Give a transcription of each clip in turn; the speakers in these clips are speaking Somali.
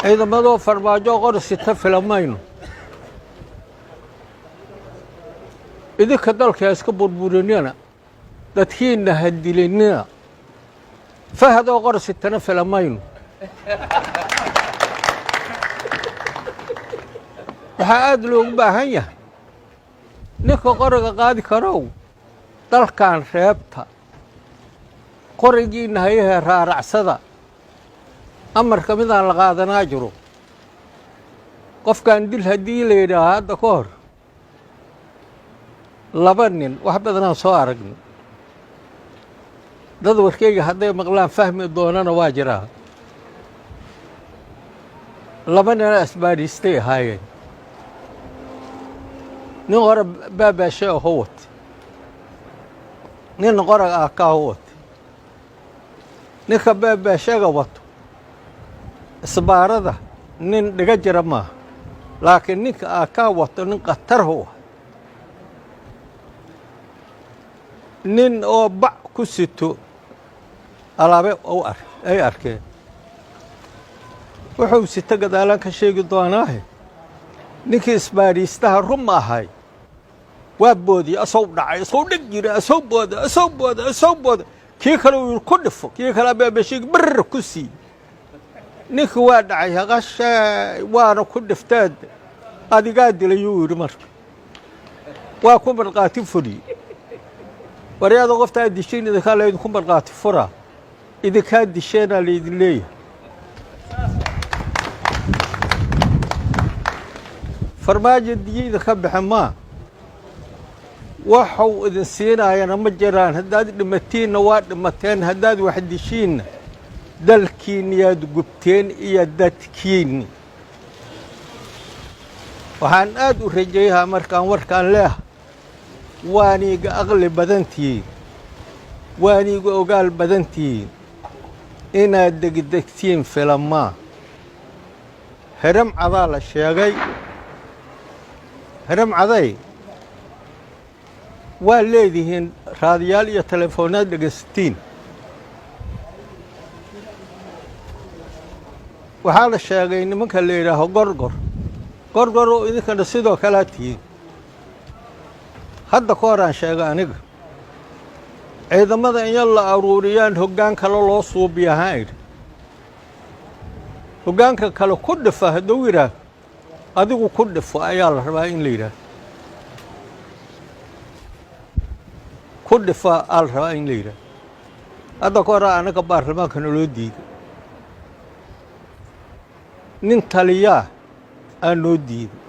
إذا ما ذو فرماجو قرص تفلمينه إذا كذلك يسكبر بورنينا تدخين هدلنا فهذا قرص التنفلمينه waxaa aad loogu baahan yahay ninka qoriga qaadi karow dalkan reebta qorigiina hayaha raaracsada amarka midaan la qaadanaa jiro qofkan dil haddii la yidhaaha hadda ka hor laba nin wax badanaan soo aragno dad warkeyga hadday maqlaan fahmi doonana waa jiraa laba nina asbaadhiistay ahaayeen nin qora baabaashe oo howat nin qorag ah ka howat ninka baabaashaga wato isbaarada nin dhiga jira maaha laakiin ninka ah ka wato nin khatar ah nin oo bac ku sito alaabe ay arkeen wuxuu sita gadaalaan ka sheegi doonaahe ninkii isbaadhiistaha rum ahay waa boodiyey asoo dhacay asoo dheg jira asoo booda kii kale uu ku dhifo kii kale baabaashiga barr ku sii ninkii waa dhacay haqashay waana ku dhifteed adigaa dilayuu yidhi marka waa ku marqaati furi waryaada qoftaa dishayn idinkaa laydinku marqaati furaa idinkaa disheenaa laydin leeyahay farmaajo diyeyda ka baxe maa waxuu idin siinaayana ma jiraan haddaad dhimatiinna waa dhimateen haddaad wax dishiinna dalkiinni yaad gubteen iyo dadkiinni waxaan aad u rajayahaa markaan warkaan leeha waaniiga aqli badantihiin waaniiga ogaal badantihiin inaad degdegtiin filamaa hiram cadaa la sheegay hiram caday waa leedihiin raadiyaal iyo teleefoonaad dhegaysatiin waxaa la sheegay nimanka la yidhaaho gorgor oo idinkana sidoo kalea tihiin hadda ka horaan sheega aniga ciidamada in yar la aruuriyaan hoggaan kale loo suubiya ahaan idhi hoggaanka kale ku dhifa hadduu yidhaah adigu ku dhifo ayaa la rabaa in la yidhaah ku dhifa aa la rabaa in la yidhaah hadda ka horaa anaga baarlamaankana loo diiday nin taliyaa aa noo diiday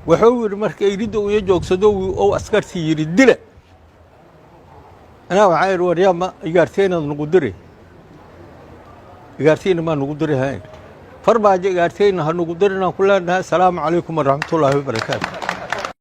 wuxuu yidhi marka iridda uya joogsado ou askartii yidhi dila anaa waxaa yidhi waryaa ma igaarteenaad nagu dire igaarteyna maa nagu diri hayn farmaajo igaarteyna ha nagu dirinaan ku leenahay asalaamu calaykum waraxmatullaahi wabarakaatu